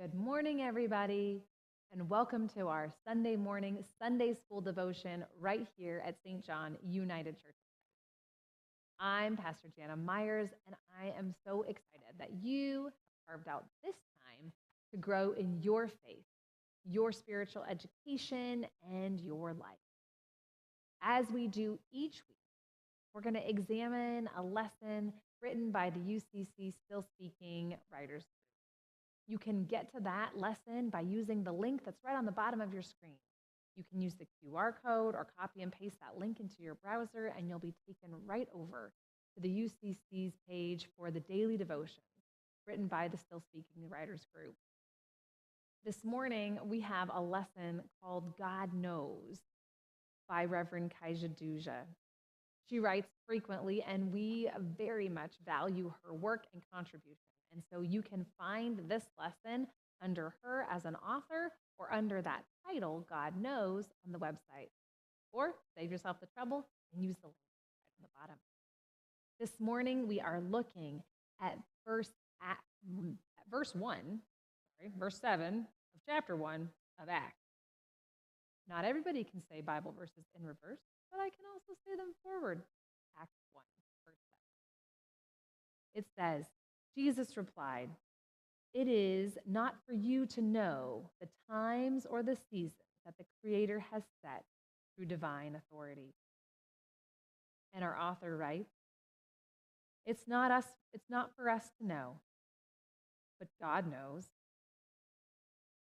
Good morning, everybody, and welcome to our Sunday morning Sunday school devotion right here at St. John United Church. I'm Pastor Jana Myers, and I am so excited that you have carved out this time to grow in your faith, your spiritual education, and your life. As we do each week, we're going to examine a lesson written by the UCC Still Speaking Writers. You can get to that lesson by using the link that's right on the bottom of your screen. You can use the QR code or copy and paste that link into your browser, and you'll be taken right over to the UCC's page for the daily devotions written by the Still Speaking Writers group. This morning, we have a lesson called God Knows by Reverend Kaija Duja. She writes frequently, and we very much value her work and contribution. And so you can find this lesson under her as an author or under that title, God Knows, on the website. Or save yourself the trouble and use the link right on the bottom. This morning, we are looking at verse 7 of chapter 1 of Acts. Not everybody can say Bible verses in reverse, but I can also say them forward. Acts 1, verse 7. It says, Jesus replied, "It is not for you to know the times or the seasons that the Creator has set through divine authority." And our author writes, it's not for us to know, but God knows.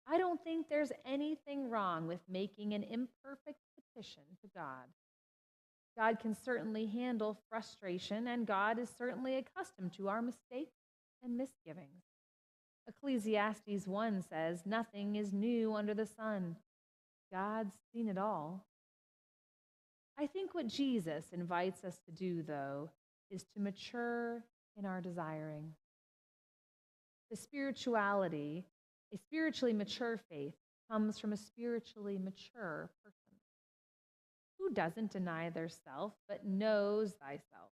I don't think there's anything wrong with making an imperfect petition to God. God can certainly handle frustration, and God is certainly accustomed to our mistakes and misgivings. Ecclesiastes 1 says, "Nothing is new under the sun. God's seen it all." I think what Jesus invites us to do, though, is to mature in our desiring. A spiritually mature faith comes from a spiritually mature person who doesn't deny their self but knows thyself,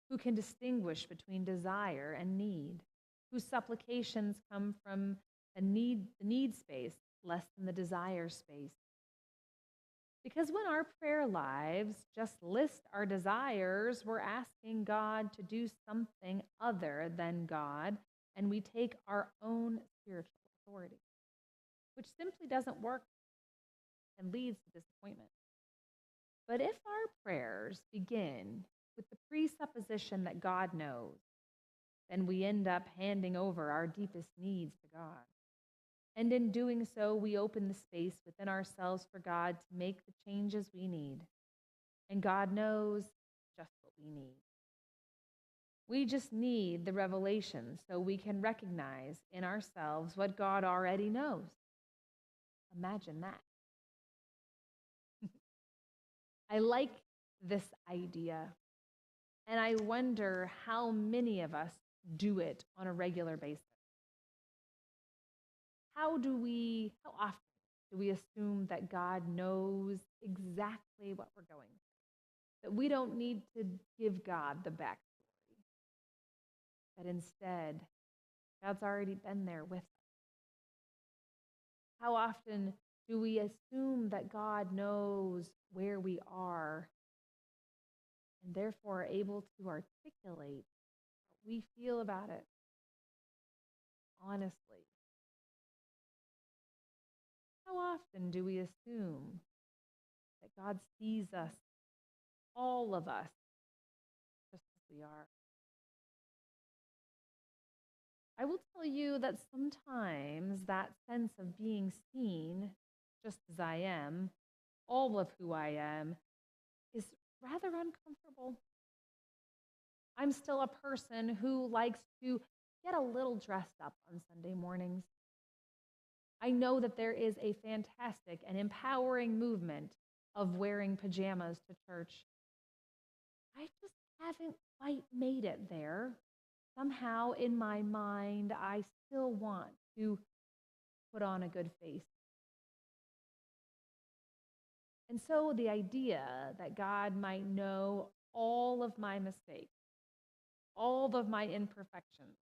who can distinguish between desire and need, whose supplications come from the need space less than the desire space. Because when our prayer lives just list our desires, we're asking God to do something other than God, and we take our own spiritual authority, which simply doesn't work and leads to disappointment. But if our prayers begin with the presupposition that God knows, then we end up handing over our deepest needs to God. And in doing so, we open the space within ourselves for God to make the changes we need. And God knows just what we need. We just need the revelation so we can recognize in ourselves what God already knows. Imagine that. I like this idea, and I wonder how many of us do it on a regular basis. How often do we assume that God knows exactly what we're going through? That we don't need to give God the backstory. That instead, God's already been there with us. How often do we assume that God knows where we are and therefore are able to articulate what we feel about it honestly? How often do we assume that God sees us, all of us, just as we are? I will tell you that sometimes that sense of being seen, just as I am, all of who I am, is rather uncomfortable. I'm still a person who likes to get a little dressed up on Sunday mornings. I know that there is a fantastic and empowering movement of wearing pajamas to church. I just haven't quite made it there. Somehow in my mind, I still want to put on a good face. And so the idea that God might know all of my mistakes, all of my imperfections,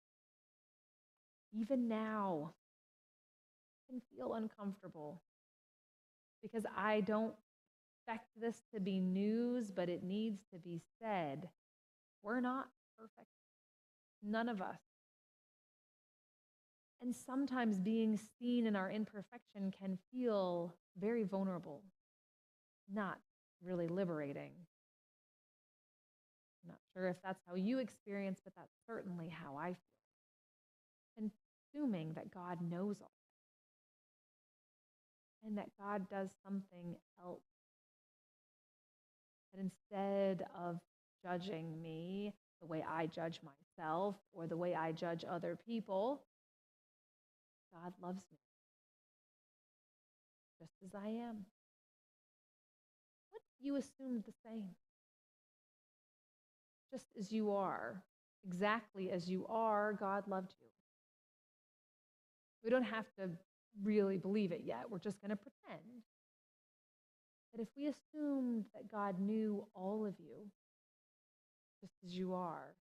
even now, can feel uncomfortable because I don't expect this to be news, but it needs to be said. We're not perfect. None of us. And sometimes being seen in our imperfection can feel very vulnerable, not really liberating. I'm not sure if that's how you experience, but that's certainly how I feel. And assuming that God knows all that, and that God does something else. That instead of judging me the way I judge myself or the way I judge other people, God loves me just as I am. What if you assumed the same? Just as you are, exactly as you are, God loved you. We don't have to really believe it yet. We're just going to pretend that if we assumed that God knew all of you, just as you are,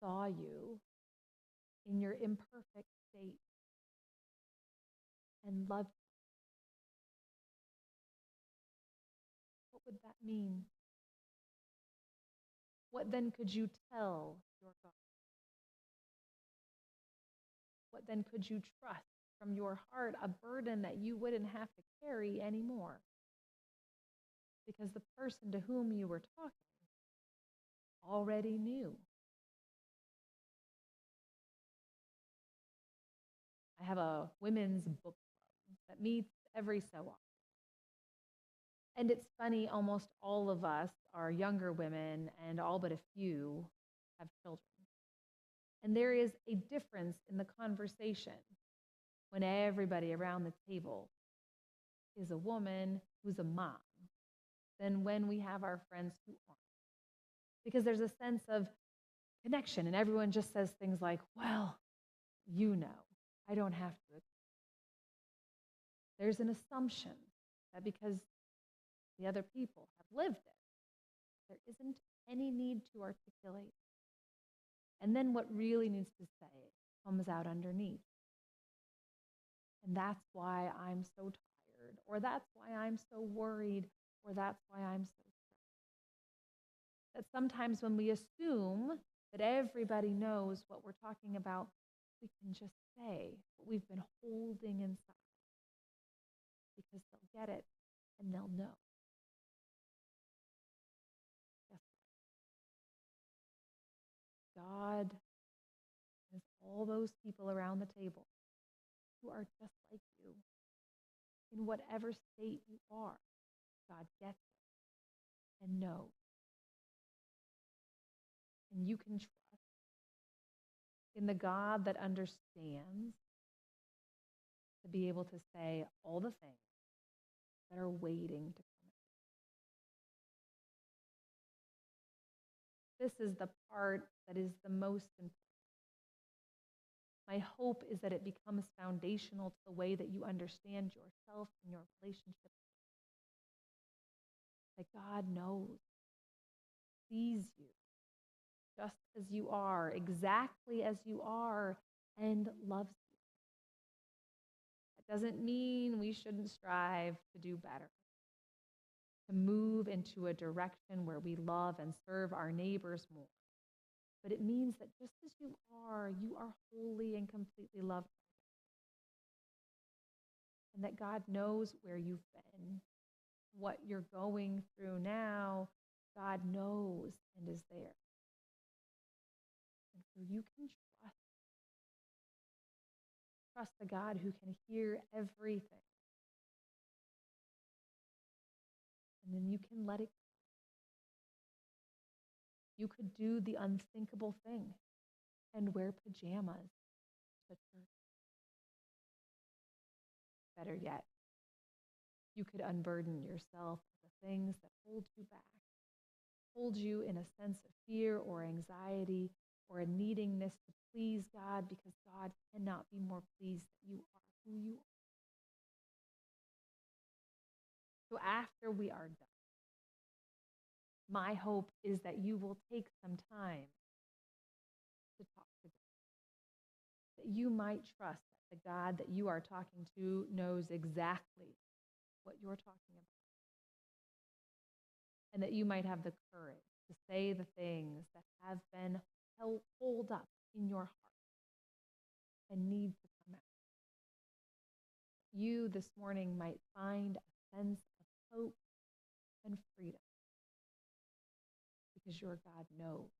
saw you in your imperfect state, and loved you, what would that mean? What then could you tell your God? What then could you trust from your heart, a burden that you wouldn't have to carry anymore? Because the person to whom you were talking already knew. I have a women's book club that meets every so often. And it's funny, almost all of us are younger women, and all but a few have children. And there is a difference in the conversation when everybody around the table is a woman who's a mom than when we have our friends who aren't. Because there's a sense of connection, and everyone just says things like, well, you know, I don't have to. There's an assumption that because the other people have lived it, there isn't any need to articulate. And then what really needs to say comes out underneath. And that's why I'm so tired, or that's why I'm so worried, or that's why I'm so stressed. That sometimes when we assume that everybody knows what we're talking about, we can just say what we've been holding inside. Because they'll get it and they'll know. Guess what? God has all those people around the table who are just like you. In whatever state you are, God gets it and knows. And you can trust in the God that understands to be able to say all the things that are waiting to come. This is the part that is the most important. My hope is that it becomes foundational to the way that you understand yourself and your relationship. That God knows, sees you just as you are, exactly as you are, and loves you. That doesn't mean we shouldn't strive to do better, to move into a direction where we love and serve our neighbors more. But it means that just as you are wholly and completely loved by God. And that God knows where you've been, what you're going through now. God knows and is there. And so you can trust the God who can hear everything. And then you can let it go. You could do the unthinkable thing and wear pajamas to church. Better yet, you could unburden yourself of the things that hold you back, hold you in a sense of fear or anxiety or a needingness to please God, because God cannot be more pleased that you are who you are. So after we are done, my hope is that you will take some time to talk to God, that you might trust that the God that you are talking to knows exactly what you're talking about, and that you might have the courage to say the things that have been holed up in your heart and need to come out. You this morning might find a sense of hope and freedom because your God knows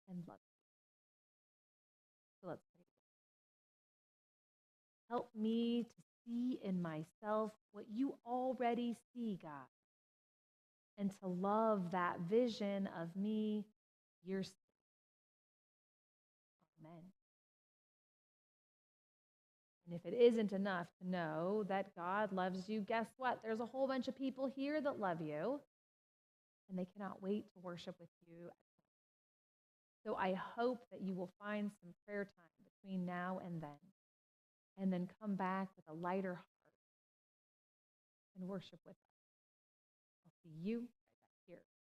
and loves you. So let's pray. Help me to see in myself what you already see, God, and to love that vision of me, your Son. Amen. And if it isn't enough to know that God loves you, guess what? There's a whole bunch of people here that love you, and they cannot wait to worship with you. So I hope that you will find some prayer time between now and then come back with a lighter heart and worship with us. I'll see you right back here.